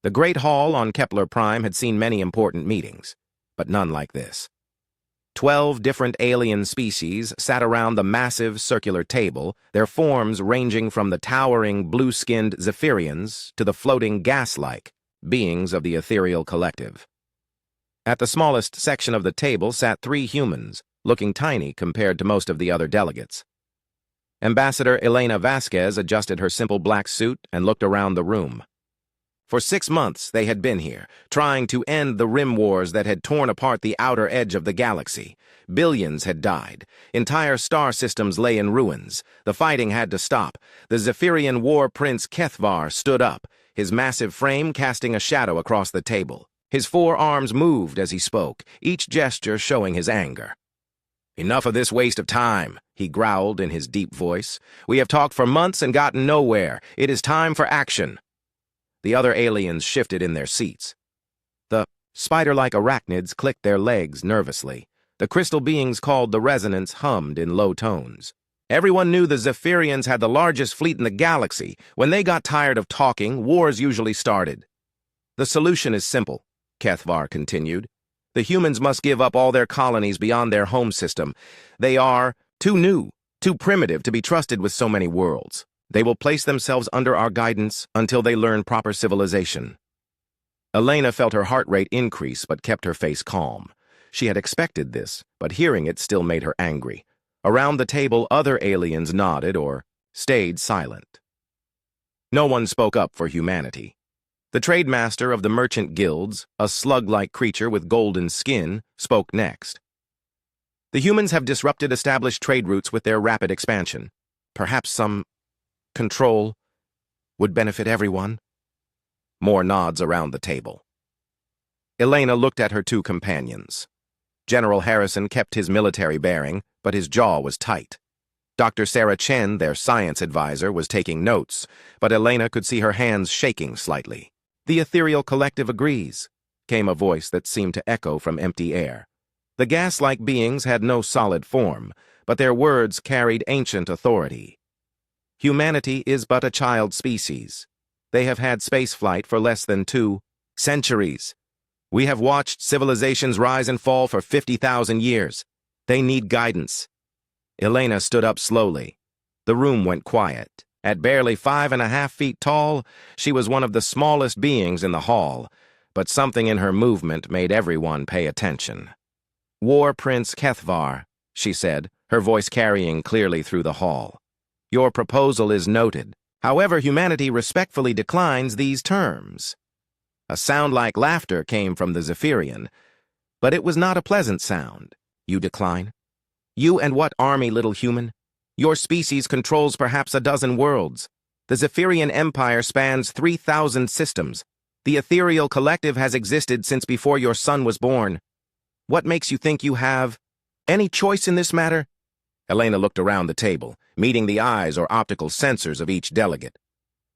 The Great Hall on Kepler Prime had seen many important meetings, but none like this. 12 different alien species sat around the massive circular table, their forms ranging from the towering blue-skinned Zephyrians to the floating gas-like beings of the ethereal collective. At the smallest section of the table sat 3 humans, looking tiny compared to most of the other delegates. Ambassador Elena Vasquez adjusted her simple black suit and looked around the room. For 6 months they had been here, trying to end the rim wars that had torn apart the outer edge of the galaxy. Billions had died. Entire star systems lay in ruins. The fighting had to stop. The Zephyrian war prince Kethvar stood up, his massive frame casting a shadow across the table. His 4 arms moved as he spoke, each gesture showing his anger. "Enough of this waste of time," he growled in his deep voice. "We have talked for months and gotten nowhere. It is time for action." The other aliens shifted in their seats. The spider-like arachnids clicked their legs nervously. The crystal beings called the resonance hummed in low tones. Everyone knew the Zephyrians had the largest fleet in the galaxy. When they got tired of talking, wars usually started. "The solution is simple," Kethvar continued. "The humans must give up all their colonies beyond their home system. They are too new, too primitive to be trusted with so many worlds. They will place themselves under our guidance until they learn proper civilization." Elena felt her heart rate increase but kept her face calm. She had expected this, but hearing it still made her angry. Around the table, other aliens nodded or stayed silent. No one spoke up for humanity. The trademaster of the merchant guilds, a slug-like creature with golden skin, spoke next. "The humans have disrupted established trade routes with their rapid expansion. Perhaps some control would benefit everyone." More nods around the table. Elena looked at her 2 companions. General Harrison kept his military bearing, but his jaw was tight. Dr. Sarah Chen, their science advisor, was taking notes, but Elena could see her hands shaking slightly. "The ethereal collective agrees," came a voice that seemed to echo from empty air. The gas-like beings had no solid form, but their words carried ancient authority. "Humanity is but a child species. They have had spaceflight for less than 2 centuries. We have watched civilizations rise and fall for 50,000 years. They need guidance." Elena stood up slowly. The room went quiet. At barely 5.5 feet tall, she was one of the smallest beings in the hall, but something in her movement made everyone pay attention. "War Prince Kethvar," she said, her voice carrying clearly through the hall. "Your proposal is noted. However, humanity respectfully declines these terms." A sound like laughter came from the Zephyrian, but it was not a pleasant sound. "You decline? You and what army, little human? Your species controls perhaps a dozen worlds. The Zephyrian Empire spans 3,000 systems. The ethereal collective has existed since before your son was born. What makes you think you have any choice in this matter?" Elena looked around the table, meeting the eyes or optical sensors of each delegate.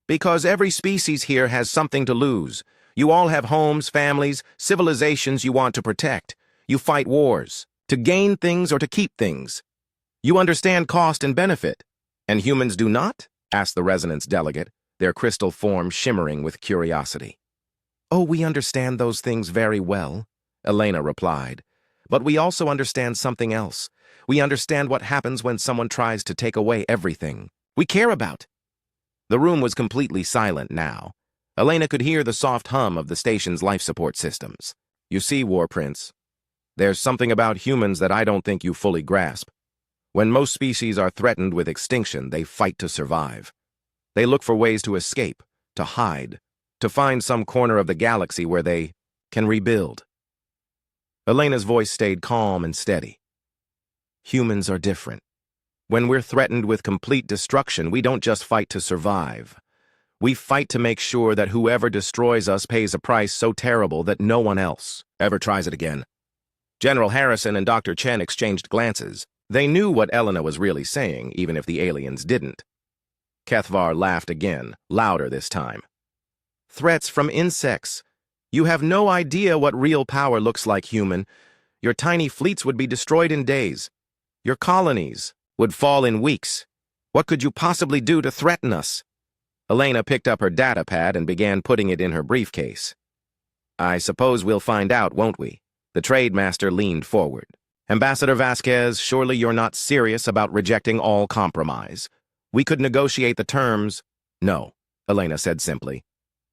"Because every species here has something to lose. You all have homes, families, civilizations you want to protect. You fight wars, to gain things or to keep things. You understand cost and benefit. And humans do not?" asked the resonance delegate, their crystal form shimmering with curiosity. "Oh, we understand those things very well," Elena replied. "But we also understand something else. We understand what happens when someone tries to take away everything we care about." The room was completely silent now. Elena could hear the soft hum of the station's life support systems. "You see, War Prince, there's something about humans that I don't think you fully grasp. When most species are threatened with extinction, they fight to survive. They look for ways to escape, to hide, to find some corner of the galaxy where they can rebuild." Elena's voice stayed calm and steady. "Humans are different. When we're threatened with complete destruction, we don't just fight to survive. We fight to make sure that whoever destroys us pays a price so terrible that no one else ever tries it again." General Harrison and Dr. Chen exchanged glances. They knew what Elena was really saying, even if the aliens didn't. Kethvar laughed again, louder this time. "Threats from insects. You have no idea what real power looks like, human. Your tiny fleets would be destroyed in days. Your colonies would fall in weeks. What could you possibly do to threaten us?" Elena picked up her data pad and began putting it in her briefcase. I suppose we'll find out, won't we? The trade master leaned forward. Ambassador Vasquez, surely you're not serious about rejecting all compromise. We could negotiate the terms. No, Elena said simply.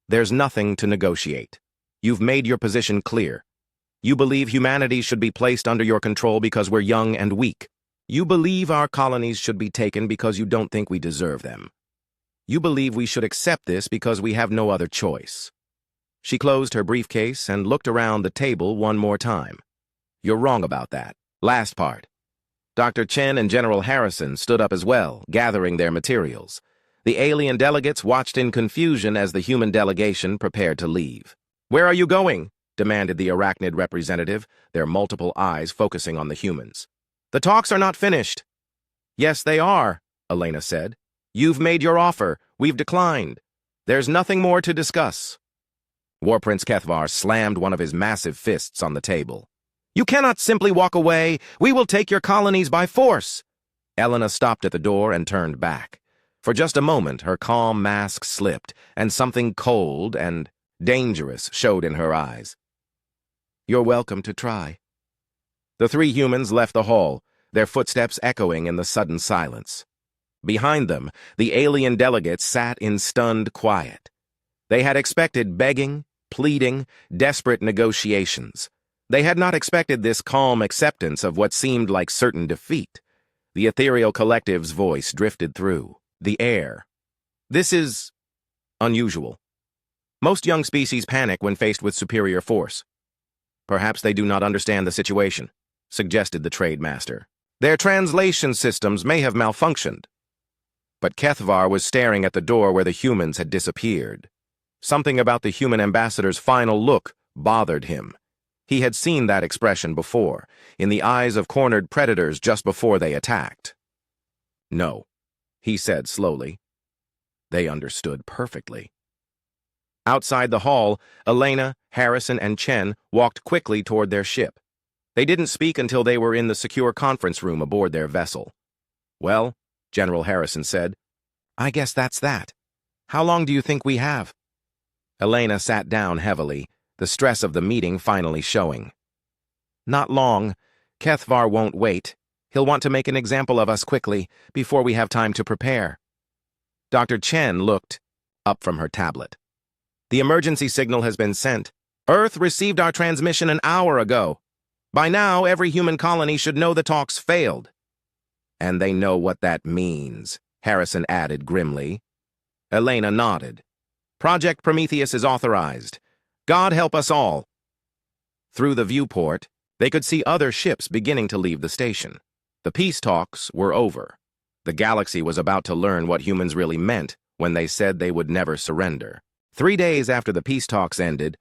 There's nothing to negotiate. You've made your position clear. You believe humanity should be placed under your control because we're young and weak. You believe our colonies should be taken because you don't think we deserve them. You believe we should accept this because we have no other choice. She closed her briefcase and looked around the table one more time. You're wrong about that. Last part. Dr. Chen and General Harrison stood up as well, gathering their materials. The alien delegates watched in confusion as the human delegation prepared to leave. Where are you going? Demanded the arachnid representative, their multiple eyes focusing on the humans. The talks are not finished. Yes, they are, Elena said. You've made your offer. We've declined. There's nothing more to discuss. War Prince Kethvar slammed one of his massive fists on the table. You cannot simply walk away. We will take your colonies by force. Elena stopped at the door and turned back. For just a moment, her calm mask slipped, and something cold and dangerous showed in her eyes. You're welcome to try. The three humans left the hall, their footsteps echoing in the sudden silence. Behind them, the alien delegates sat in stunned quiet. They had expected begging, pleading, desperate negotiations. They had not expected this calm acceptance of what seemed like certain defeat. The ethereal collective's voice drifted through the air. This is unusual. Most young species panic when faced with superior force. Perhaps they do not understand the situation, suggested the trade master. Their translation systems may have malfunctioned. But Kethvar was staring at the door where the humans had disappeared. Something about the human ambassador's final look bothered him. He had seen that expression before, in the eyes of cornered predators just before they attacked. No, he said slowly. They understood perfectly. Outside the hall, Elena, Harrison, and Chen walked quickly toward their ship. They didn't speak until they were in the secure conference room aboard their vessel. Well, General Harrison said, I guess that's that. How long do you think we have? Elena sat down heavily, the stress of the meeting finally showing. Not long. Kethvar won't wait. He'll want to make an example of us quickly, before we have time to prepare. Dr. Chen looked up from her tablet. The emergency signal has been sent. Earth received our transmission an hour ago. By now, every human colony should know the talks failed. And they know what that means, Harrison added grimly. Elena nodded. Project Prometheus is authorized. God help us all. Through the viewport, they could see other ships beginning to leave the station. The peace talks were over. The galaxy was about to learn what humans really meant when they said they would never surrender. 3 days after the peace talks ended,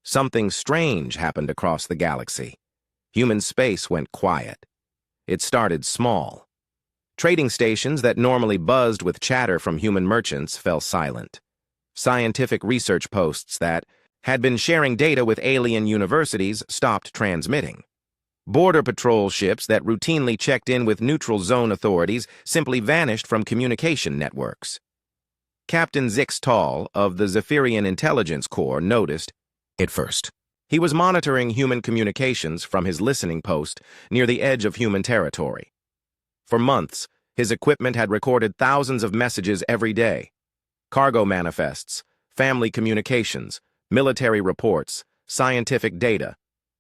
something strange happened across the galaxy. Human space went quiet. It started small. Trading stations that normally buzzed with chatter from human merchants fell silent. Scientific research posts that had been sharing data with alien universities stopped transmitting. Border patrol ships that routinely checked in with neutral zone authorities simply vanished from communication networks. Captain Zix Tall of the Zephyrian Intelligence Corps noticed it first. He was monitoring human communications from his listening post near the edge of human territory. For months, his equipment had recorded thousands of messages every day. Cargo manifests, family communications, military reports, scientific data,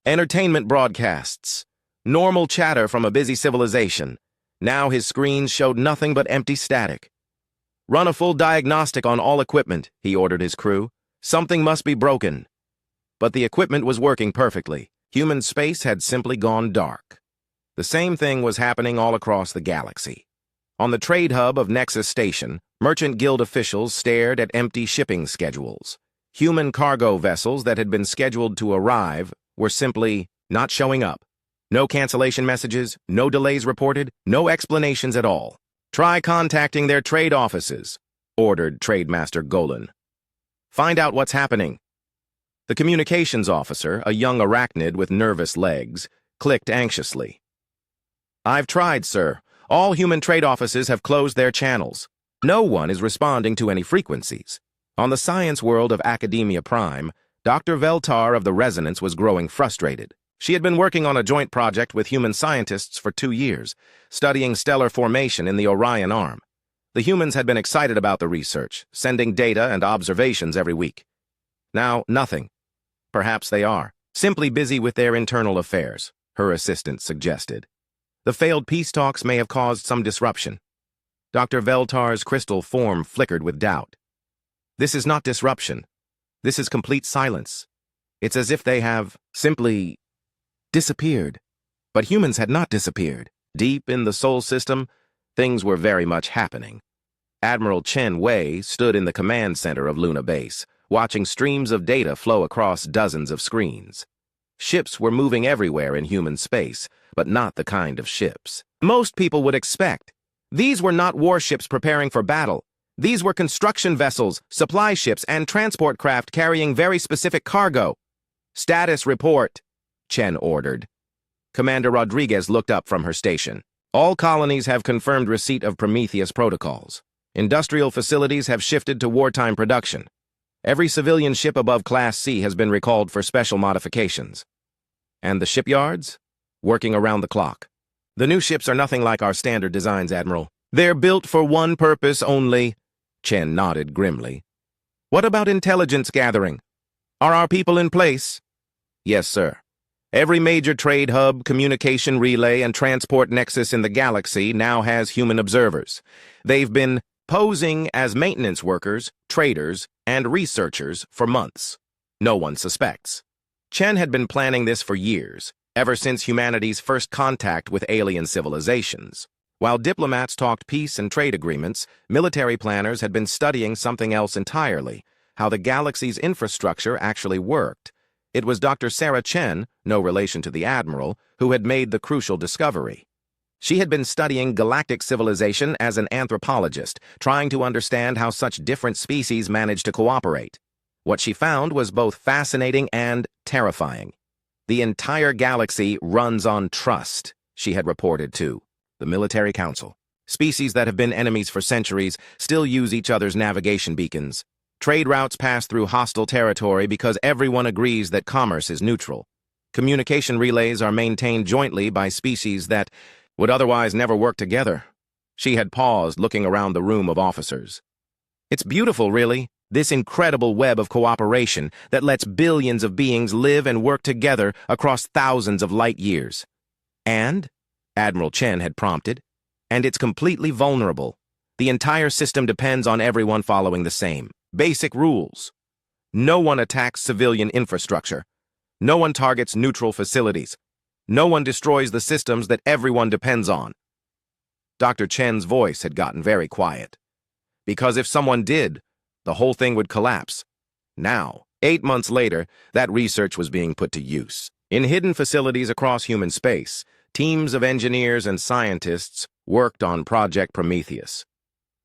entertainment broadcasts, normal chatter from a busy civilization. Now his screens showed nothing but empty static. Run a full diagnostic on all equipment, he ordered his crew. Something must be broken. But the equipment was working perfectly. Human space had simply gone dark. The same thing was happening all across the galaxy. On the trade hub of Nexus Station, Merchant Guild officials stared at empty shipping schedules. Human cargo vessels that had been scheduled to arrive were simply not showing up. No cancellation messages, no delays reported, no explanations at all. Try contacting their trade offices, ordered Trademaster Golan. Find out what's happening. The communications officer, a young arachnid with nervous legs, clicked anxiously. I've tried, sir. All human trade offices have closed their channels. No one is responding to any frequencies. On the science world of Academia Prime, Dr. Veltar of the Resonance was growing frustrated. She had been working on a joint project with human scientists for 2 years, studying stellar formation in the Orion Arm. The humans had been excited about the research, sending data and observations every week. Now, nothing. Perhaps they are simply busy with their internal affairs, her assistant suggested. The failed peace talks may have caused some disruption. Dr. Veltar's crystal form flickered with doubt. This is not disruption. This is complete silence. It's as if they have simply disappeared. But humans had not disappeared. Deep in the Sol system, things were very much happening. Admiral Chen Wei stood in the command center of Luna Base, watching streams of data flow across dozens of screens. Ships were moving everywhere in human space, but not the kind of ships most people would expect. These were not warships preparing for battle. These were construction vessels, supply ships, and transport craft carrying very specific cargo. Status report, Chen ordered. Commander Rodriguez looked up from her station. All colonies have confirmed receipt of Prometheus protocols. Industrial facilities have shifted to wartime production. Every civilian ship above Class C has been recalled for special modifications. And the shipyards? Working around the clock. The new ships are nothing like our standard designs, Admiral. They're built for one purpose only. Chen nodded grimly. What about intelligence gathering? Are our people in place? Yes, sir. Every major trade hub, communication relay, and transport nexus in the galaxy now has human observers. They've been posing as maintenance workers, traders, and researchers for months. No one suspects. Chen had been planning this for years, ever since humanity's first contact with alien civilizations. While diplomats talked peace and trade agreements, military planners had been studying something else entirely, how the galaxy's infrastructure actually worked. It was Dr. Sarah Chen, no relation to the Admiral, who had made the crucial discovery. She had been studying galactic civilization as an anthropologist, trying to understand how such different species managed to cooperate. What she found was both fascinating and terrifying. The entire galaxy runs on trust, she had reported to the Military Council. Species that have been enemies for centuries still use each other's navigation beacons. Trade routes pass through hostile territory because everyone agrees that commerce is neutral. Communication relays are maintained jointly by species that would otherwise never work together. She had paused, looking around the room of officers. It's beautiful, really, this incredible web of cooperation that lets billions of beings live and work together across thousands of light years. And, Admiral Chen had prompted, and it's completely vulnerable. The entire system depends on everyone following the same basic rules. No one attacks civilian infrastructure. No one targets neutral facilities. No one destroys the systems that everyone depends on. Dr. Chen's voice had gotten very quiet. Because if someone did, the whole thing would collapse. Now, 8 months later, that research was being put to use. In hidden facilities across human space, teams of engineers and scientists worked on Project Prometheus.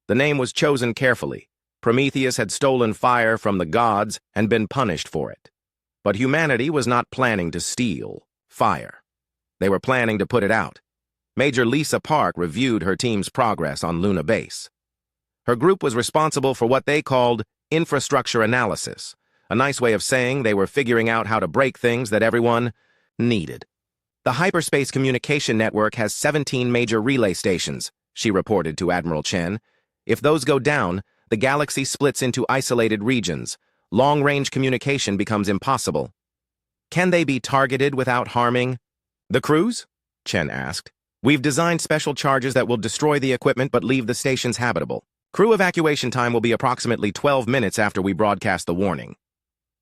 The name was chosen carefully. Prometheus had stolen fire from the gods and been punished for it. But humanity was not planning to steal fire. They were planning to put it out. Major Lisa Park reviewed her team's progress on Luna Base. Her group was responsible for what they called infrastructure analysis, a nice way of saying they were figuring out how to break things that everyone needed. The hyperspace communication network has 17 major relay stations, she reported to Admiral Chen. If those go down, the galaxy splits into isolated regions. Long-range communication becomes impossible. Can they be targeted without harming the crews? Chen asked. We've designed special charges that will destroy the equipment but leave the stations habitable. Crew evacuation time will be approximately 12 minutes after we broadcast the warning.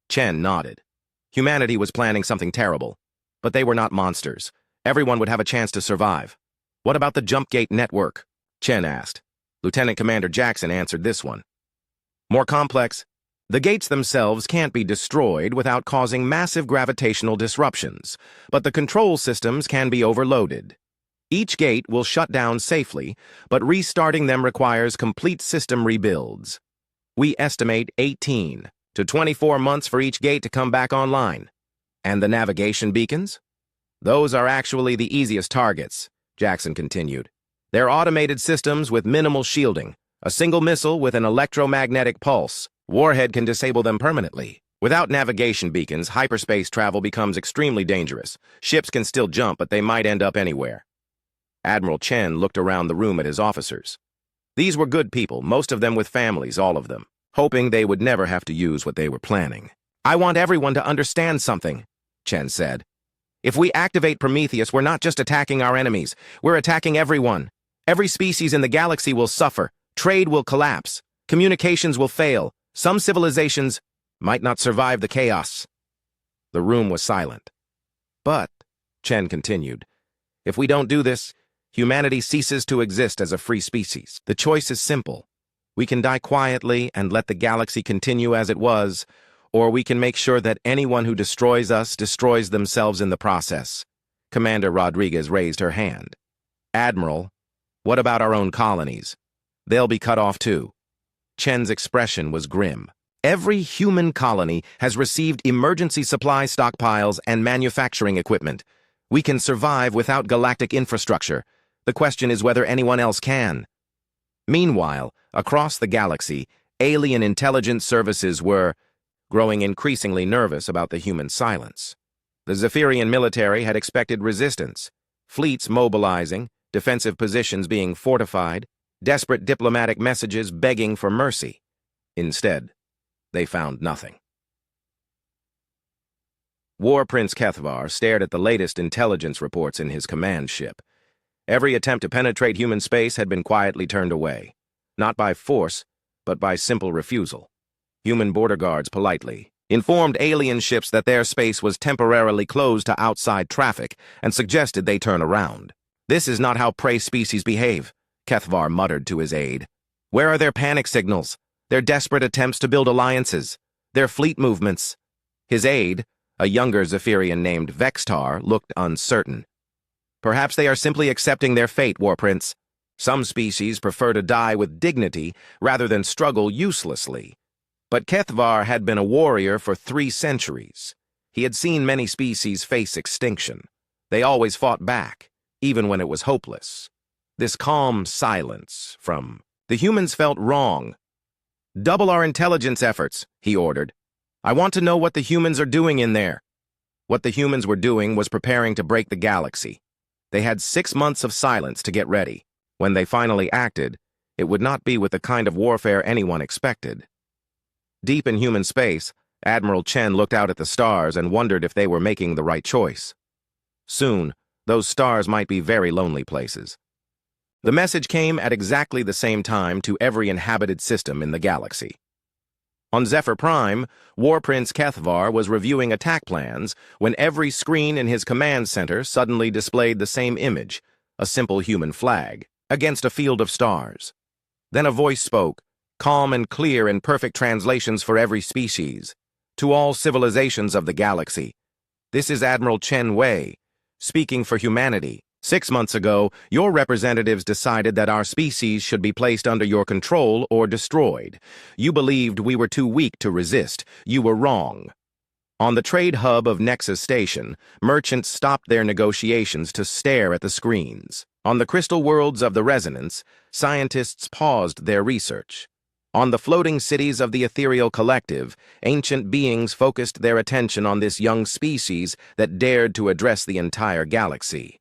Chen nodded. Humanity was planning something terrible. But they were not monsters. Everyone would have a chance to survive. What about the jump gate network? Chen asked. Lieutenant Commander Jackson answered this one. More complex. The gates themselves can't be destroyed without causing massive gravitational disruptions, but the control systems can be overloaded. Each gate will shut down safely, but restarting them requires complete system rebuilds. We estimate 18 to 24 months for each gate to come back online. And the navigation beacons? Those are actually the easiest targets, Jackson continued. They're automated systems with minimal shielding. A single missile with an electromagnetic pulse, warhead can disable them permanently. Without navigation beacons, hyperspace travel becomes extremely dangerous. Ships can still jump, but they might end up anywhere. Admiral Chen looked around the room at his officers. These were good people, most of them with families, all of them, hoping they would never have to use what they were planning. "I want everyone to understand something," Chen said. "If we activate Prometheus, we're not just attacking our enemies. We're attacking everyone. Every species in the galaxy will suffer. Trade will collapse. Communications will fail. Some civilizations might not survive the chaos." The room was silent. "But," Chen continued, "if we don't do this, humanity ceases to exist as a free species. The choice is simple. We can die quietly and let the galaxy continue as it was, or we can make sure that anyone who destroys us destroys themselves in the process." Commander Rodriguez raised her hand. "Admiral, what about our own colonies? They'll be cut off too." Chen's expression was grim. "Every human colony has received emergency supply stockpiles and manufacturing equipment. We can survive without galactic infrastructure. The question is whether anyone else can." Meanwhile, across the galaxy, alien intelligence services were growing increasingly nervous about the human silence. The Zephyrian military had expected resistance, fleets mobilizing, defensive positions being fortified, desperate diplomatic messages begging for mercy. Instead, they found nothing. War Prince Kethvar stared at the latest intelligence reports in his command ship. Every attempt to penetrate human space had been quietly turned away, not by force, but by simple refusal. Human border guards politely informed alien ships that their space was temporarily closed to outside traffic and suggested they turn around. "This is not how prey species behave," Kethvar muttered to his aide. "Where are their panic signals, their desperate attempts to build alliances, their fleet movements?" His aide, a younger Zephyrian named Vextar, looked uncertain. "Perhaps they are simply accepting their fate, War Prince. Some species prefer to die with dignity rather than struggle uselessly." But Kethvar had been a warrior for 3 centuries. He had seen many species face extinction. They always fought back, even when it was hopeless. This calm silence from the humans felt wrong. "Double our intelligence efforts," he ordered. "I want to know what the humans are doing in there." What the humans were doing was preparing to break the galaxy. They had 6 months of silence to get ready. When they finally acted, it would not be with the kind of warfare anyone expected. Deep in human space, Admiral Chen looked out at the stars and wondered if they were making the right choice. Soon, those stars might be very lonely places. The message came at exactly the same time to every inhabited system in the galaxy. On Zephyr Prime, War Prince Kethvar was reviewing attack plans when every screen in his command center suddenly displayed the same image, a simple human flag, against a field of stars. Then a voice spoke, calm and clear in perfect translations for every species. "To all civilizations of the galaxy, this is Admiral Chen Wei, speaking for humanity. 6 months ago, your representatives decided that our species should be placed under your control or destroyed. You believed we were too weak to resist. You were wrong." On the trade hub of Nexus Station, merchants stopped their negotiations to stare at the screens. On the crystal worlds of the Resonance, scientists paused their research. On the floating cities of the Ethereal Collective, ancient beings focused their attention on this young species that dared to address the entire galaxy.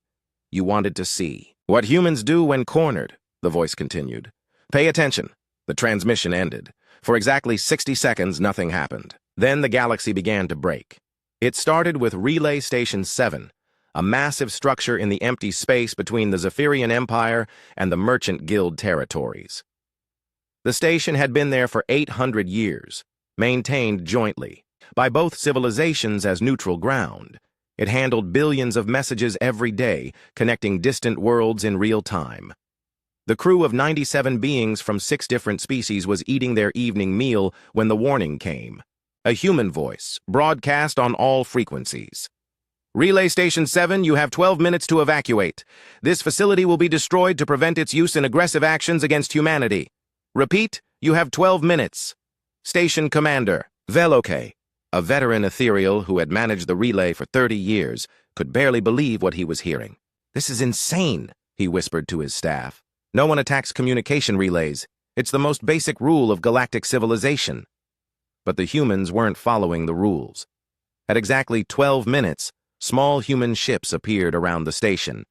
"You wanted to see what humans do when cornered," the voice continued. "Pay attention." The transmission ended. For exactly 60 seconds, nothing happened. Then the galaxy began to break. It started with Relay Station 7, a massive structure in the empty space between the Zephyrian Empire and the Merchant Guild territories. The station had been there for 800 years, maintained jointly by both civilizations as neutral ground. It handled billions of messages every day, connecting distant worlds in real time. The crew of 97 beings from 6 different species was eating their evening meal when the warning came. A human voice, broadcast on all frequencies. "Relay Station 7, you have 12 minutes to evacuate. This facility will be destroyed to prevent its use in aggressive actions against humanity. Repeat, you have 12 minutes. Station Commander, Veloke, a veteran ethereal who had managed the relay for 30 years, could barely believe what he was hearing. "This is insane," he whispered to his staff. "No one attacks communication relays. It's the most basic rule of galactic civilization. But the humans weren't following the rules. At exactly 12 minutes, small human ships appeared around the station.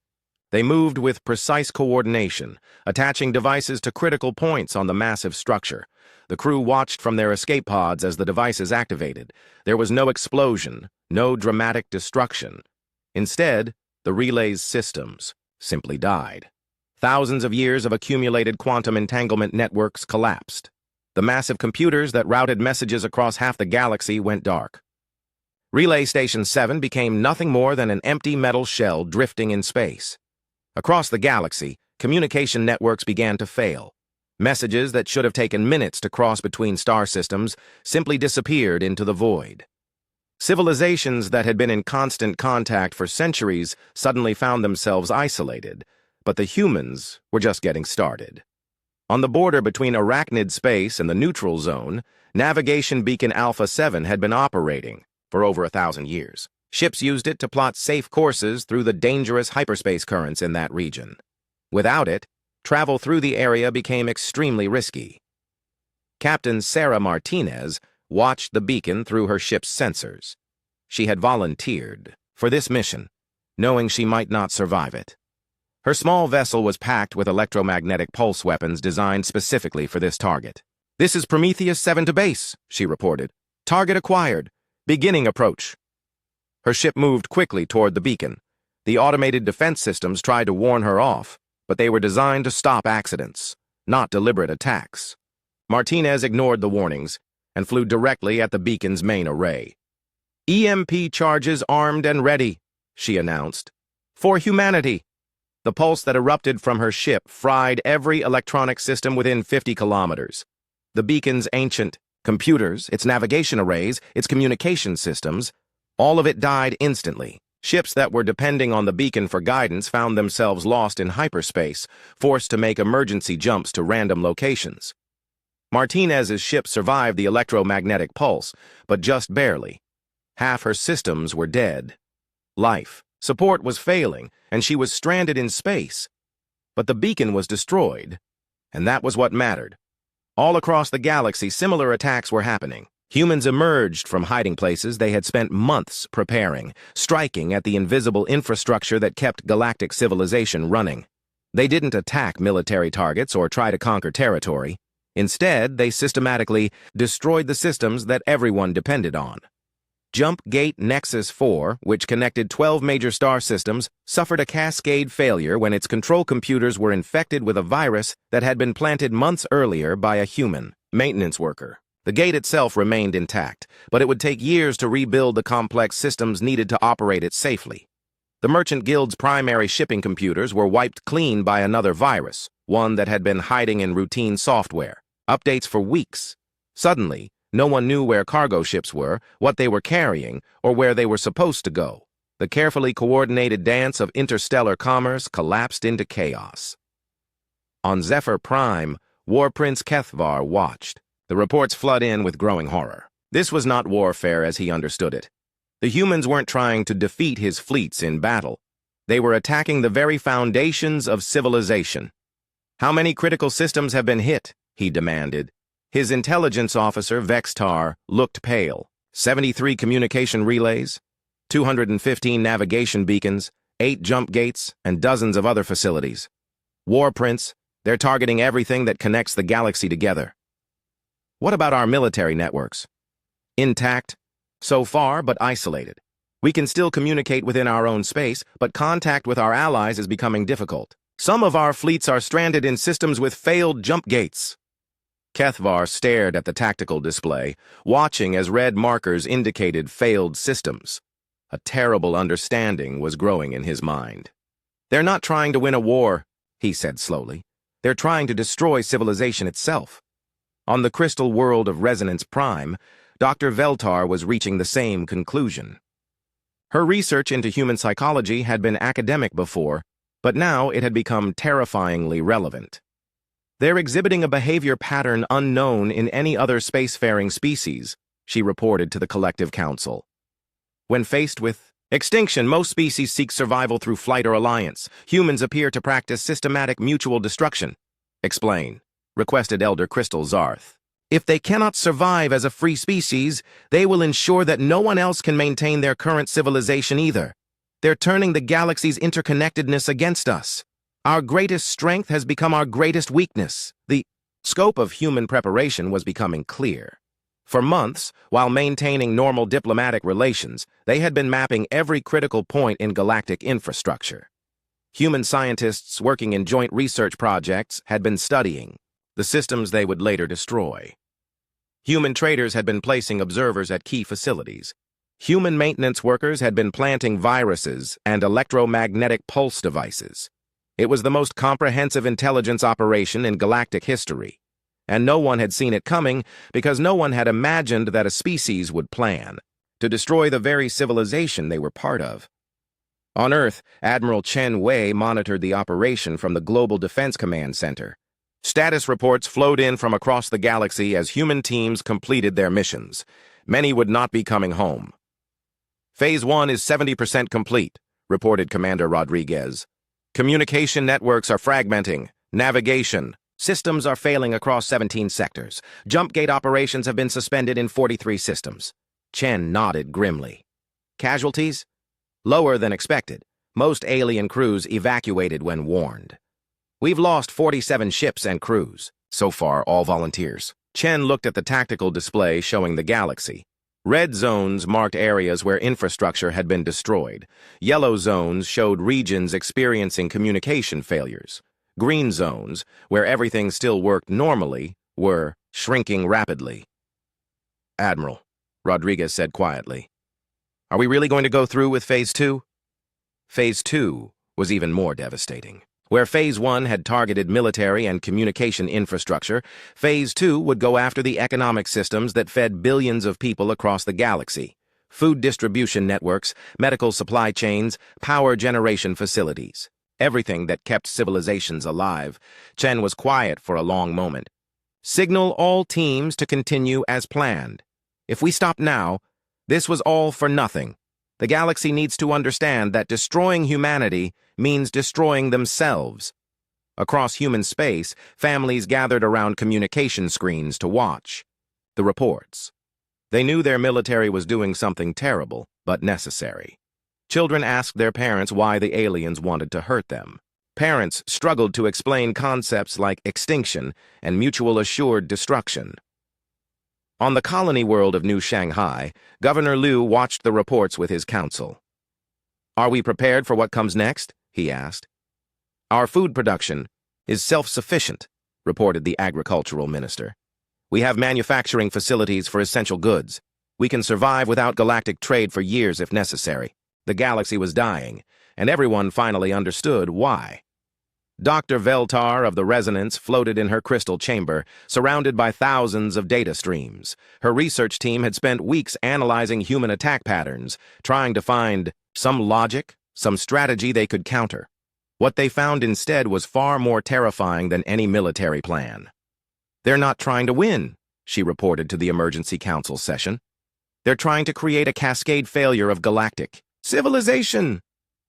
They moved with precise coordination, attaching devices to critical points on the massive structure. The crew watched from their escape pods as the devices activated. There was no explosion, no dramatic destruction. Instead, the relay's systems simply died. Thousands of years of accumulated quantum entanglement networks collapsed. The massive computers that routed messages across half the galaxy went dark. Relay Station 7 became nothing more than an empty metal shell drifting in space. Across the galaxy, communication networks began to fail. Messages that should have taken minutes to cross between star systems simply disappeared into the void. Civilizations that had been in constant contact for centuries suddenly found themselves isolated, but the humans were just getting started. On the border between arachnid space and the neutral zone, navigation beacon Alpha 7 had been operating for over 1,000 years. Ships used it to plot safe courses through the dangerous hyperspace currents in that region. Without it, travel through the area became extremely risky. Captain Sarah Martinez watched the beacon through her ship's sensors. She had volunteered for this mission, knowing she might not survive it. Her small vessel was packed with electromagnetic pulse weapons designed specifically for this target. "This is Prometheus 7 to base," she reported. "Target acquired. Beginning approach." Her ship moved quickly toward the beacon. The automated defense systems tried to warn her off, but they were designed to stop accidents, not deliberate attacks. Martinez ignored the warnings and flew directly at the beacon's main array. "EMP charges armed and ready," she announced. "For humanity." The pulse that erupted from her ship fried every electronic system within 50 kilometers. The beacon's ancient computers, its navigation arrays, its communication systems, all of it died instantly. Ships that were depending on the beacon for guidance found themselves lost in hyperspace, forced to make emergency jumps to random locations. Martinez's ship survived the electromagnetic pulse, but just barely. Half her systems were dead. Life support was failing, and she was stranded in space. But the beacon was destroyed, and that was what mattered. All across the galaxy, similar attacks were happening. Humans emerged from hiding places they had spent months preparing, striking at the invisible infrastructure that kept galactic civilization running. They didn't attack military targets or try to conquer territory. Instead, they systematically destroyed the systems that everyone depended on. Jump Gate Nexus 4, which connected 12 major star systems, suffered a cascade failure when its control computers were infected with a virus that had been planted months earlier by a human maintenance worker. The gate itself remained intact, but it would take years to rebuild the complex systems needed to operate it safely. The Merchant Guild's primary shipping computers were wiped clean by another virus, one that had been hiding in routine software. Updates for weeks. Suddenly, no one knew where cargo ships were, what they were carrying, or where they were supposed to go. The carefully coordinated dance of interstellar commerce collapsed into chaos. On Zephyr Prime, War Prince Kethvar watched. The reports flood in with growing horror. This was not warfare as he understood it. The humans weren't trying to defeat his fleets in battle. They were attacking the very foundations of civilization. "How many critical systems have been hit?" he demanded. His intelligence officer, Vextar, looked pale. 73 communication relays, 215 navigation beacons, 8 jump gates, and dozens of other facilities. "War Prince, they're targeting everything that connects the galaxy together." "What about our military networks?" "Intact, so far, but isolated. We can still communicate within our own space, but contact with our allies is becoming difficult. Some of our fleets are stranded in systems with failed jump gates." Kethvar stared at the tactical display, watching as red markers indicated failed systems. A terrible understanding was growing in his mind. "They're not trying to win a war," he said slowly. "They're trying to destroy civilization itself." On the crystal world of Resonance Prime, Dr. Veltar was reaching the same conclusion. Her research into human psychology had been academic before, but now it had become terrifyingly relevant. "They're exhibiting a behavior pattern unknown in any other spacefaring species," she reported to the Collective Council. "When faced with extinction, most species seek survival through flight or alliance. Humans appear to practice systematic mutual destruction." "Explain." requested Elder Crystal Zarth. If they cannot survive as a free species, they will ensure that no one else can maintain their current civilization either. They're turning the galaxy's interconnectedness against us. Our greatest strength has become our greatest weakness. The scope of human preparation was becoming clear. For months, while maintaining normal diplomatic relations, they had been mapping every critical point in galactic infrastructure. Human scientists working in joint research projects had been studying the systems they would later destroy. Human traders had been placing observers at key facilities. Human maintenance workers had been planting viruses and electromagnetic pulse devices. It was the most comprehensive intelligence operation in galactic history, and no one had seen it coming because no one had imagined that a species would plan to destroy the very civilization they were part of. On Earth, Admiral Chen Wei monitored the operation from the Global Defense Command Center. Status reports flowed in from across the galaxy as human teams completed their missions. Many would not be coming home. Phase 1 is 70% complete, reported Commander Rodriguez. Communication networks are fragmenting. Navigation systems are failing across 17 sectors. Jump gate operations have been suspended in 43 systems. Chen nodded grimly. Casualties? Lower than expected. Most alien crews evacuated when warned. We've lost 47 ships and crews. So far, all volunteers. Chen looked at the tactical display showing the galaxy. Red zones marked areas where infrastructure had been destroyed. Yellow zones showed regions experiencing communication failures. Green zones, where everything still worked normally, were shrinking rapidly. Admiral, Rodriguez said quietly, are we really going to go through with Phase 2? Phase 2 was even more devastating. Where Phase 1 had targeted military and communication infrastructure, Phase 2 would go after the economic systems that fed billions of people across the galaxy. Food distribution networks, medical supply chains, power generation facilities. Everything that kept civilizations alive. Chen was quiet for a long moment. Signal all teams to continue as planned. If we stop now, this was all for nothing. The galaxy needs to understand that destroying humanity means destroying themselves. Across human space, families gathered around communication screens to watch the reports. They knew their military was doing something terrible, but necessary. Children asked their parents why the aliens wanted to hurt them. Parents struggled to explain concepts like extinction and mutual assured destruction. On the colony world of New Shanghai, Governor Liu watched the reports with his council. Are we prepared for what comes next? He asked. Our food production is self-sufficient, reported the agricultural minister. We have manufacturing facilities for essential goods. We can survive without galactic trade for years if necessary. The galaxy was dying, and everyone finally understood why. Dr. Veltar of the Resonance floated in her crystal chamber, surrounded by thousands of data streams. Her research team had spent weeks analyzing human attack patterns, trying to find some logic, some strategy they could counter. What they found instead was far more terrifying than any military plan. They're not trying to win, she reported to the Emergency Council session. They're trying to create a cascade failure of galactic civilization.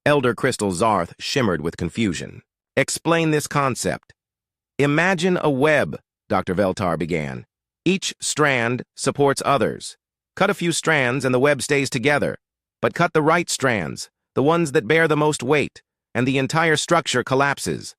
Elder Crystal Zarth shimmered with confusion. Explain this concept. Imagine a web, Dr. Veltar began. Each strand supports others. Cut a few strands and the web stays together. But cut the right strands, the ones that bear the most weight, and the entire structure collapses.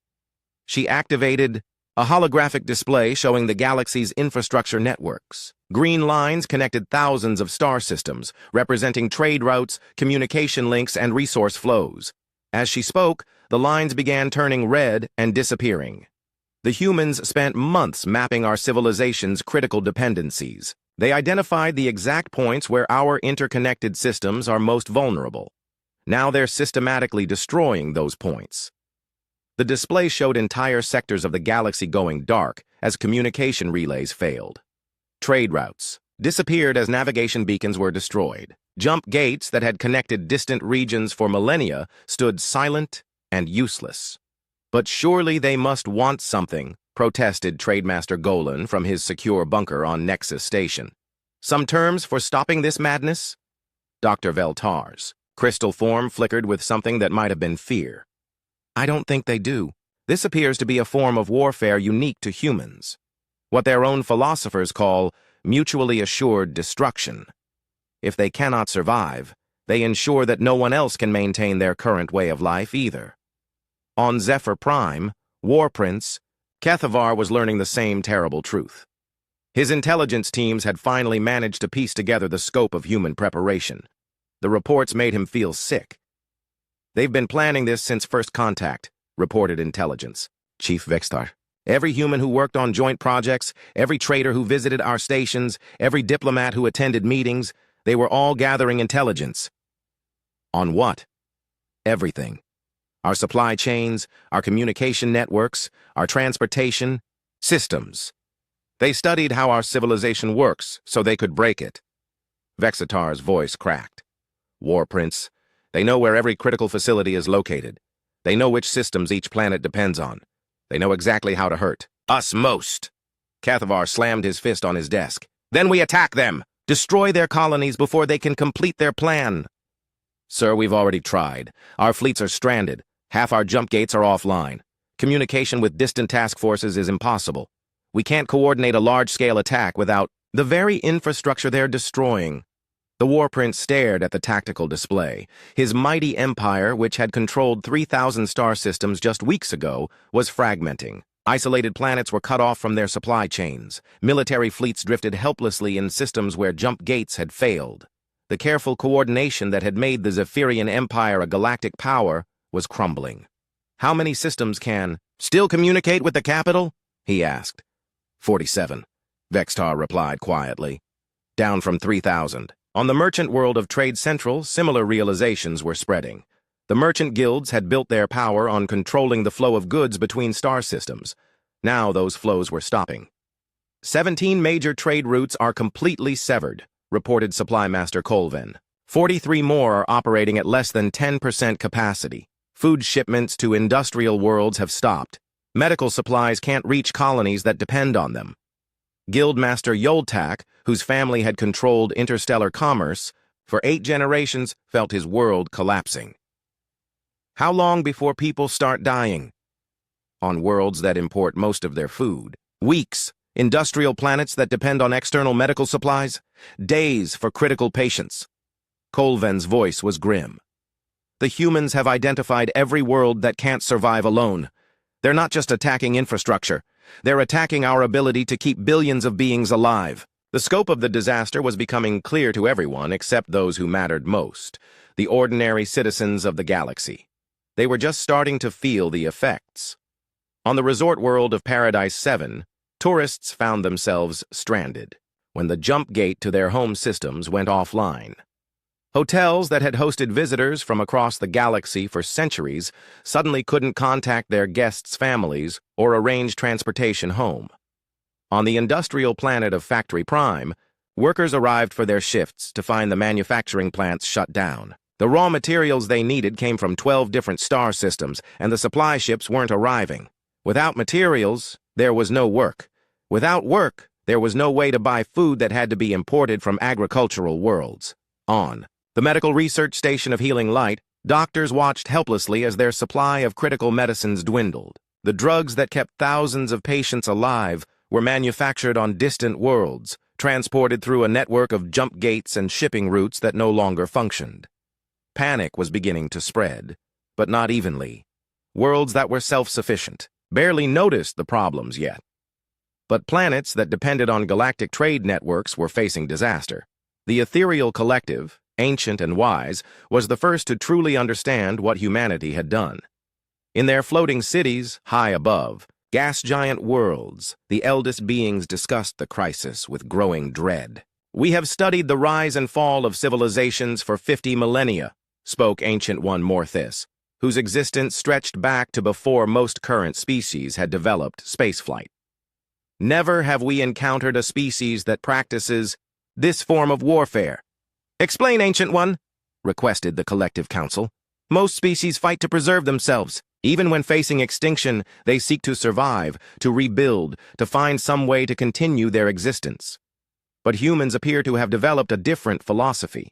She activated a holographic display showing the galaxy's infrastructure networks. Green lines connected thousands of star systems, representing trade routes, communication links, and resource flows. As she spoke, the lines began turning red and disappearing. The humans spent months mapping our civilization's critical dependencies. They identified the exact points where our interconnected systems are most vulnerable. Now they're systematically destroying those points. The display showed entire sectors of the galaxy going dark as communication relays failed. Trade routes disappeared as navigation beacons were destroyed. Jump gates that had connected distant regions for millennia stood silent and useless. But surely they must want something, protested Trademaster Golan from his secure bunker on Nexus Station. Some terms for stopping this madness? Dr. Veltar's crystal form flickered with something that might have been fear. I don't think they do. This appears to be a form of warfare unique to humans, what their own philosophers call mutually assured destruction. If they cannot survive, they ensure that no one else can maintain their current way of life either. On Zephyr Prime, War Prince, Kethavar was learning the same terrible truth. His intelligence teams had finally managed to piece together the scope of human preparation. The reports made him feel sick. "They've been planning this since first contact," reported intelligence. Chief Vextar. "Every human who worked on joint projects, every trader who visited our stations, every diplomat who attended meetings, they were all gathering intelligence." On what? Everything. Our supply chains, our communication networks, our transportation, systems. They studied how our civilization works so they could break it. Vexitar's voice cracked. "War Prince, they know where every critical facility is located. They know which systems each planet depends on. They know exactly how to hurt us most." Kethavar slammed his fist on his desk. "Then we attack them! Destroy their colonies before they can complete their plan." "Sir, we've already tried. Our fleets are stranded. Half our jump gates are offline. Communication with distant task forces is impossible. We can't coordinate a large-scale attack without the very infrastructure they're destroying." The War Prince stared at the tactical display. His mighty empire, which had controlled 3,000 star systems just weeks ago, was fragmenting. Isolated planets were cut off from their supply chains. Military fleets drifted helplessly in systems where jump gates had failed. The careful coordination that had made the Zephyrian Empire a galactic power was crumbling. "How many systems can still communicate with the capital?" he asked. 47, Vextar replied quietly. "Down from 3,000. On the merchant world of Trade Central, similar realizations were spreading. The merchant guilds had built their power on controlling the flow of goods between star systems. Now those flows were stopping. 17 major trade routes are completely severed, reported Supply Master Colvin. 43 more are operating at less than 10% capacity. Food shipments to industrial worlds have stopped. Medical supplies can't reach colonies that depend on them. Guildmaster Yoltak, whose family had controlled interstellar commerce, for 8 generations felt his world collapsing. How long before people start dying? On worlds that import most of their food. Weeks. Industrial planets that depend on external medical supplies. Days for critical patients. Colvin's voice was grim. The humans have identified every world that can't survive alone. They're not just attacking infrastructure. They're attacking our ability to keep billions of beings alive. The scope of the disaster was becoming clear to everyone except those who mattered most, the ordinary citizens of the galaxy. They were just starting to feel the effects. On the resort world of Paradise 7, tourists found themselves stranded when the jump gate to their home systems went offline. Hotels that had hosted visitors from across the galaxy for centuries suddenly couldn't contact their guests' families or arrange transportation home. On the industrial planet of Factory Prime, workers arrived for their shifts to find the manufacturing plants shut down. The raw materials they needed came from 12 different star systems, and the supply ships weren't arriving. Without materials, there was no work. Without work, there was no way to buy food that had to be imported from agricultural worlds. On the medical research station of Healing Light, doctors watched helplessly as their supply of critical medicines dwindled. The drugs that kept thousands of patients alive were manufactured on distant worlds, transported through a network of jump gates and shipping routes that no longer functioned. Panic was beginning to spread, but not evenly. Worlds that were self-sufficient barely noticed the problems yet. But planets that depended on galactic trade networks were facing disaster. The ethereal collective, ancient and wise, was the first to truly understand what humanity had done. In their floating cities, high above, gas giant worlds, the eldest beings discussed the crisis with growing dread. "We have studied the rise and fall of civilizations for 50 millennia, spoke Ancient One Morthis, whose existence stretched back to before most current species had developed spaceflight. Never have we encountered a species that practices this form of warfare. "Explain, Ancient One," requested the Collective Council. "Most species fight to preserve themselves. Even when facing extinction, they seek to survive, to rebuild, to find some way to continue their existence. But humans appear to have developed a different philosophy.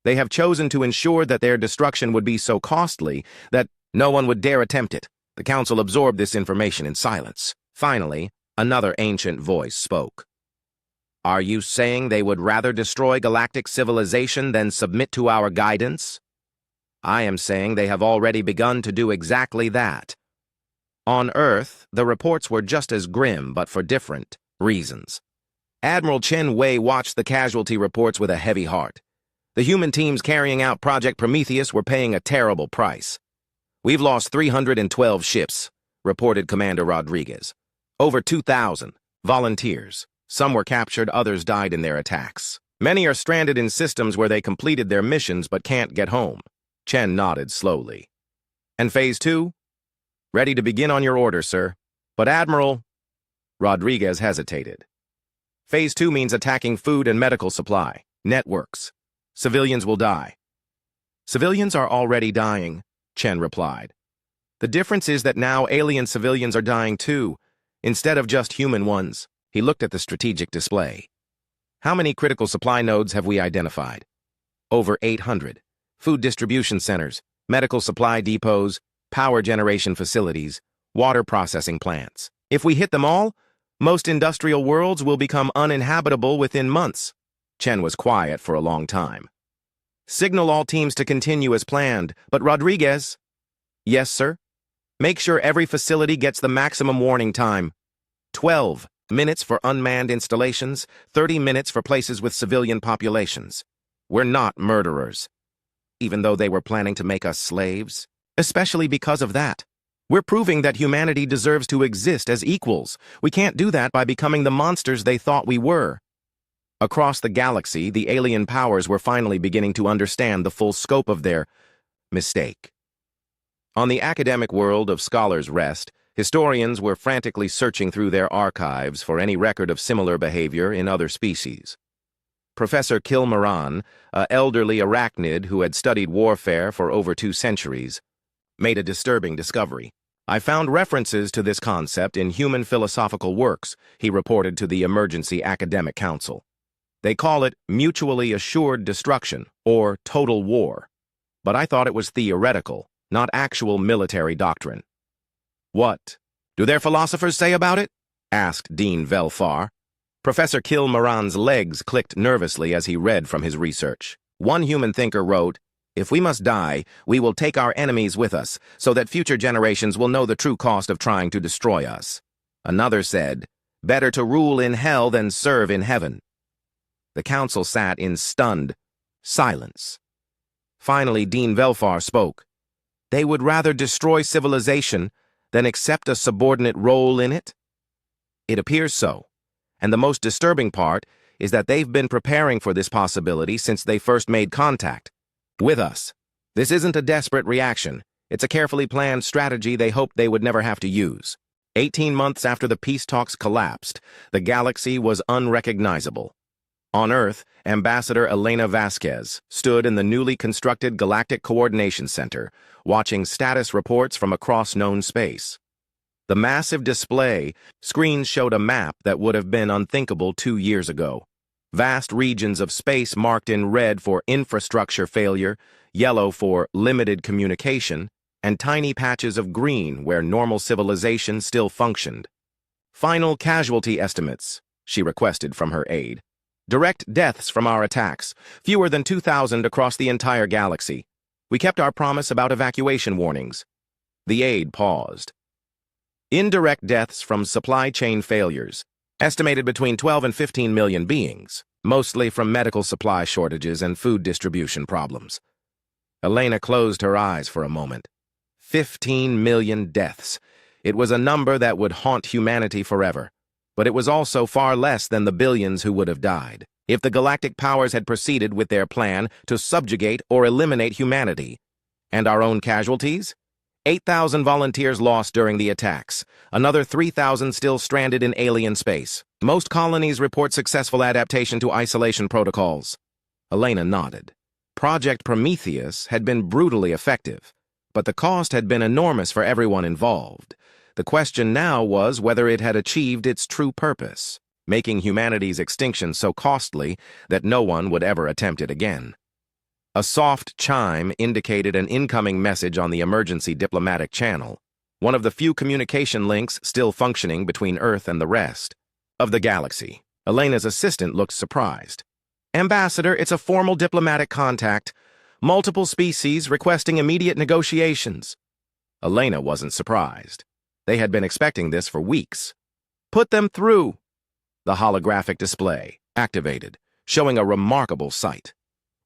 They have chosen to ensure that their destruction would be so costly that no one would dare attempt it. The council absorbed this information in silence. Finally, another ancient voice spoke. Are you saying they would rather destroy galactic civilization than submit to our guidance? I am saying they have already begun to do exactly that. On Earth, the reports were just as grim, but for different reasons. Admiral Chen Wei watched the casualty reports with a heavy heart. The human teams carrying out Project Prometheus were paying a terrible price. We've lost 312 ships, reported Commander Rodriguez. Over 2,000 volunteers. Some were captured, others died in their attacks. Many are stranded in systems where they completed their missions but can't get home. Chen nodded slowly. And Phase 2? Ready to begin on your order, sir. But Admiral... Rodriguez hesitated. Phase 2 means attacking food and medical supply, networks. Civilians will die. Civilians are already dying, Chen replied. The difference is that now alien civilians are dying too, instead of just human ones. He looked at the strategic display. How many critical supply nodes have we identified? Over 800. Food distribution centers, medical supply depots, power generation facilities, water processing plants. If we hit them all, most industrial worlds will become uninhabitable within months. Chen was quiet for a long time. Signal all teams to continue as planned, but Rodriguez... Yes, sir? Make sure every facility gets the maximum warning time. 12 minutes for unmanned installations, 30 minutes for places with civilian populations. We're not murderers. Even though they were planning to make us slaves. Especially because of that. We're proving that humanity deserves to exist as equals. We can't do that by becoming the monsters they thought we were. Across the galaxy, the alien powers were finally beginning to understand the full scope of their mistake. On the academic world of Scholars' Rest, historians were frantically searching through their archives for any record of similar behavior in other species. Professor Kilmaran, an elderly arachnid who had studied warfare for over 2 centuries, made a disturbing discovery. I found references to this concept in human philosophical works, he reported to the Emergency Academic Council. They call it mutually assured destruction, or total war. But I thought it was theoretical, not actual military doctrine. What do their philosophers say about it? Asked Dean Velfar. Professor Kilmaran's legs clicked nervously as he read from his research. One human thinker wrote, "If we must die, we will take our enemies with us, so that future generations will know the true cost of trying to destroy us." Another said, "Better to rule in hell than serve in heaven." The council sat in stunned silence. Finally, Dean Velfar spoke. They would rather destroy civilization than accept a subordinate role in it? It appears so. And the most disturbing part is that they've been preparing for this possibility since they first made contact with us. This isn't a desperate reaction. It's a carefully planned strategy they hoped they would never have to use. 18 months after the peace talks collapsed, the galaxy was unrecognizable. On Earth, Ambassador Elena Vasquez stood in the newly constructed Galactic Coordination Center, watching status reports from across known space. The massive display screens showed a map that would have been unthinkable 2 years ago. Vast regions of space marked in red for infrastructure failure, yellow for limited communication, and tiny patches of green where normal civilization still functioned. Final casualty estimates, she requested from her aide. Direct deaths from our attacks, fewer than 2,000 across the entire galaxy. We kept our promise about evacuation warnings. The aide paused. Indirect deaths from supply chain failures, estimated between 12 and 15 million beings, mostly from medical supply shortages and food distribution problems. Elena closed her eyes for a moment. 15 million deaths. It was a number that would haunt humanity forever. But it was also far less than the billions who would have died if the galactic powers had proceeded with their plan to subjugate or eliminate humanity. And our own casualties? 8,000 volunteers lost during the attacks, another 3,000 still stranded in alien space. Most colonies report successful adaptation to isolation protocols. Elena nodded. Project Prometheus had been brutally effective, but the cost had been enormous for everyone involved. The question now was whether it had achieved its true purpose, making humanity's extinction so costly that no one would ever attempt it again. A soft chime indicated an incoming message on the emergency diplomatic channel. one of the few communication links still functioning between Earth and the rest of the galaxy. Elena's assistant looked surprised. Ambassador, it's a formal diplomatic contact. Multiple species requesting immediate negotiations. Elena wasn't surprised. They had been expecting this for weeks. Put them through. The holographic display activated, showing a remarkable sight.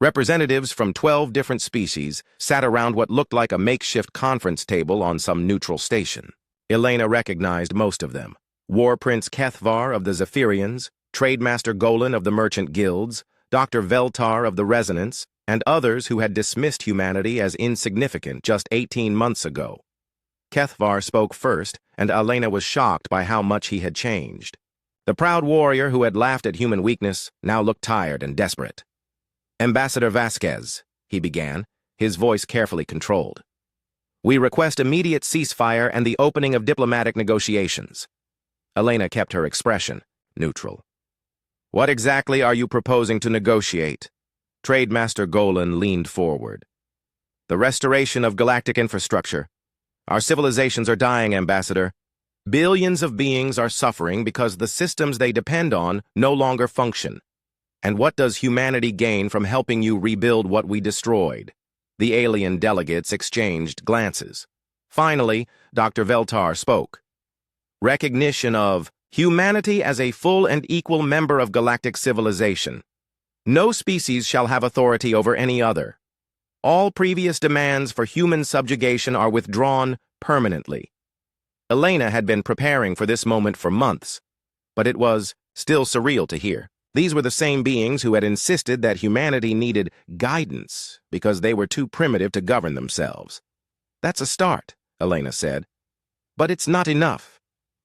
Representatives from 12 different species sat around what looked like a makeshift conference table on some neutral station. Elena recognized most of them. War Prince Kethvar of the Zephyrians, Trademaster Golan of the Merchant Guilds, Dr. Veltar of the Resonance, and others who had dismissed humanity as insignificant just 18 months ago. Kethvar spoke first, and Elena was shocked by how much he had changed. The proud warrior who had laughed at human weakness now looked tired and desperate. Ambassador Vasquez, he began, his voice carefully controlled. We request immediate ceasefire and the opening of diplomatic negotiations. Elena kept her expression neutral. What exactly are you proposing to negotiate? Trademaster Golan leaned forward. The restoration of galactic infrastructure. Our civilizations are dying, Ambassador. Billions of beings are suffering because the systems they depend on no longer function. And what does humanity gain from helping you rebuild what we destroyed? The alien delegates exchanged glances. Finally, Dr. Veltar spoke. Recognition of humanity as a full and equal member of galactic civilization. No species shall have authority over any other. All previous demands for human subjugation are withdrawn permanently. Elena had been preparing for this moment for months, but it was still surreal to hear. These were the same beings who had insisted that humanity needed guidance because they were too primitive to govern themselves. That's a start, Elena said. But it's not enough.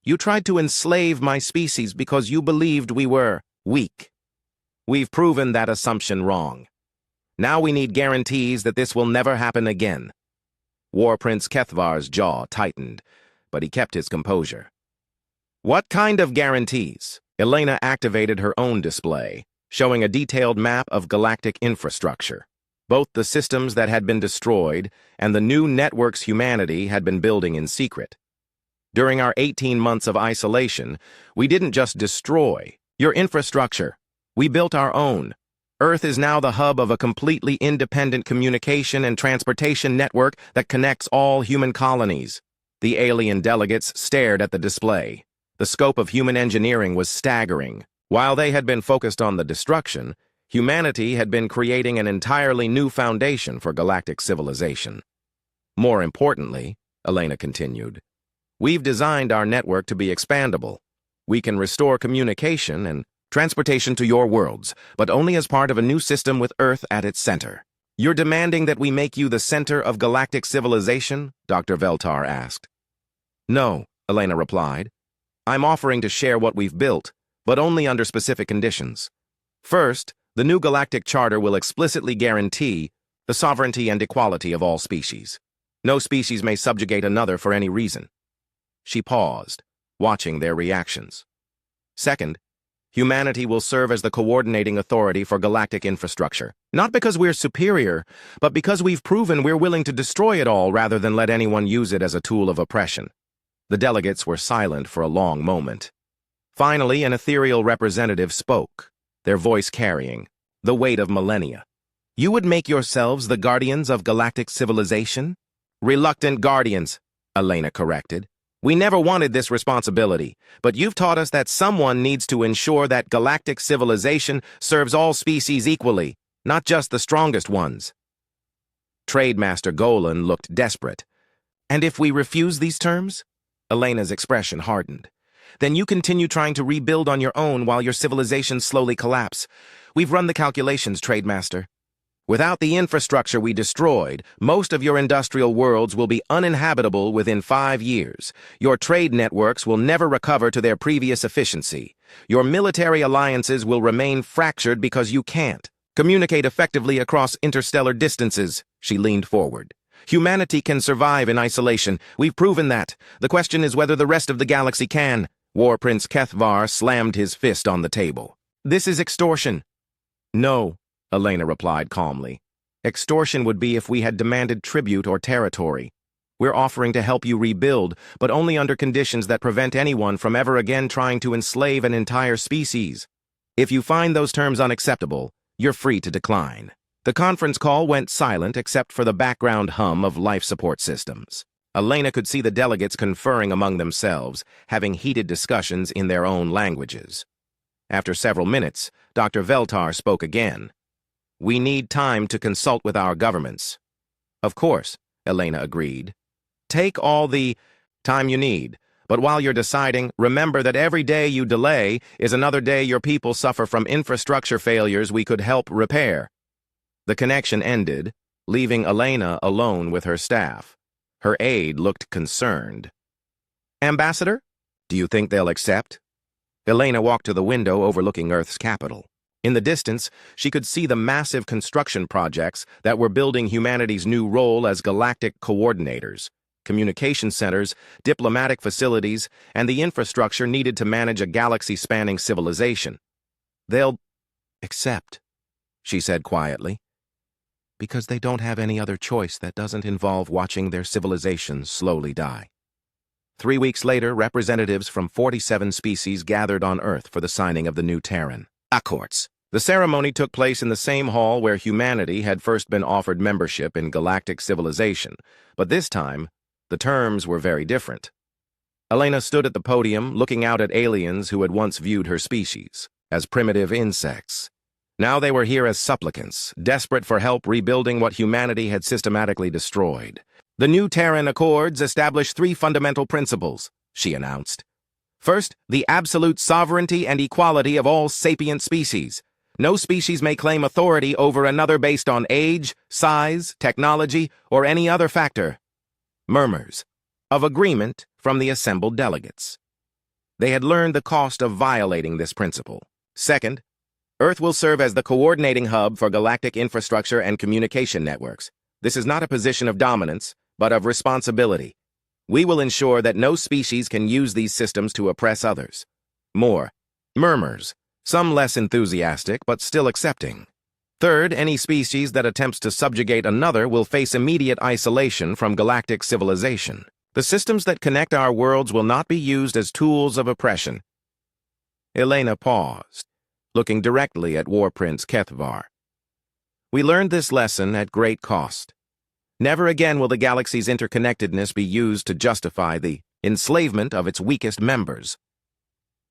You tried to enslave my species because you believed we were weak. We've proven that assumption wrong. Now we need guarantees that this will never happen again. War Prince Kethvar's jaw tightened, but he kept his composure. What kind of guarantees? Elena activated her own display, showing a detailed map of galactic infrastructure. Both the systems that had been destroyed and the new networks humanity had been building in secret. During our 18 months of isolation, we didn't just destroy your infrastructure. We built our own. Earth is now the hub of a completely independent communication and transportation network that connects all human colonies. The alien delegates stared at the display. The scope of human engineering was staggering. While they had been focused on the destruction, humanity had been creating an entirely new foundation for galactic civilization. More importantly, Elena continued, we've designed our network to be expandable. We can restore communication and transportation to your worlds, but only as part of a new system with Earth at its center. You're demanding that we make you the center of galactic civilization? Dr. Veltar asked. No, Elena replied. I'm offering to share what we've built, but only under specific conditions. First, the new galactic charter will explicitly guarantee the sovereignty and equality of all species. No species may subjugate another for any reason. She paused, watching their reactions. Second, humanity will serve as the coordinating authority for galactic infrastructure. Not because we're superior, but because we've proven we're willing to destroy it all rather than let anyone use it as a tool of oppression. The delegates were silent for a long moment. Finally, an ethereal representative spoke, their voice carrying the weight of millennia. You would make yourselves the guardians of galactic civilization? Reluctant guardians, Elena corrected. We never wanted this responsibility, but you've taught us that someone needs to ensure that galactic civilization serves all species equally, not just the strongest ones. Trademaster Golan looked desperate. And if we refuse these terms? Elena's expression hardened. Then you continue trying to rebuild on your own while your civilizations slowly collapse. We've run the calculations, Trademaster. Without the infrastructure we destroyed, most of your industrial worlds will be uninhabitable within 5 years. Your trade networks will never recover to their previous efficiency. Your military alliances will remain fractured because you can't communicate effectively across interstellar distances. She leaned forward. Humanity can survive in isolation. We've proven that. The question is whether the rest of the galaxy can. War Prince Kethvar slammed his fist on the table. This is extortion. No, Elena replied calmly. Extortion would be if we had demanded tribute or territory. We're offering to help you rebuild, but only under conditions that prevent anyone from ever again trying to enslave an entire species. If you find those terms unacceptable, you're free to decline. The conference call went silent except for the background hum of life support systems. Elena could see the delegates conferring among themselves, having heated discussions in their own languages. After several minutes, Dr. Veltar spoke again. "We need time to consult with our governments." "Of course," Elena agreed. "Take all the time you need, but while you're deciding, remember that every day you delay is another day your people suffer from infrastructure failures we could help repair." The connection ended, leaving Elena alone with her staff. Her aide looked concerned. "Ambassador, do you think they'll accept?" Elena walked to the window overlooking Earth's capital. In the distance, she could see the massive construction projects that were building humanity's new role as galactic coordinators, communication centers, diplomatic facilities, and the infrastructure needed to manage a galaxy-spanning civilization. "They'll accept," she said quietly, "because they don't have any other choice that doesn't involve watching their civilization slowly die." 3 weeks later, representatives from 47 species gathered on Earth for the signing of the new Terran Accords. The ceremony took place in the same hall where humanity had first been offered membership in galactic civilization, but this time, the terms were very different. Elena stood at the podium, looking out at aliens who had once viewed her species as primitive insects. Now they were here as supplicants, desperate for help rebuilding what humanity had systematically destroyed. "The new Terran Accords establish 3 fundamental principles," she announced. "First, the absolute sovereignty and equality of all sapient species. No species may claim authority over another based on age, size, technology, or any other factor." Murmurs of agreement from the assembled delegates. They had learned the cost of violating this principle. Second, Earth will serve as the coordinating hub for galactic infrastructure and communication networks. This is not a position of dominance, but of responsibility. We will ensure that no species can use these systems to oppress others. More murmurs, some less enthusiastic but still accepting. Third, any species that attempts to subjugate another will face immediate isolation from galactic civilization. The systems that connect our worlds will not be used as tools of oppression. Elena paused, looking directly at War Prince Kethvar. "We learned this lesson at great cost. Never again will the galaxy's interconnectedness be used to justify the enslavement of its weakest members."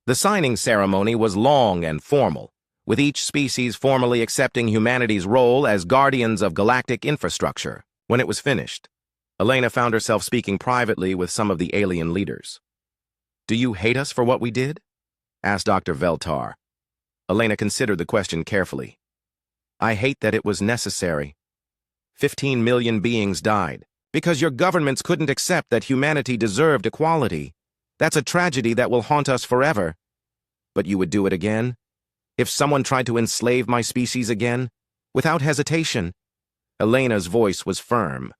The signing ceremony was long and formal, with each species formally accepting humanity's role as guardians of galactic infrastructure. When it was finished, Elena found herself speaking privately with some of the alien leaders. "Do you hate us for what we did?" asked Dr. Veltar. Elena considered the question carefully. "I hate that it was necessary. 15 million beings died because your governments couldn't accept that humanity deserved equality. That's a tragedy that will haunt us forever. But you would do it again? If someone tried to enslave my species again? Without hesitation?" Elena's voice was firm,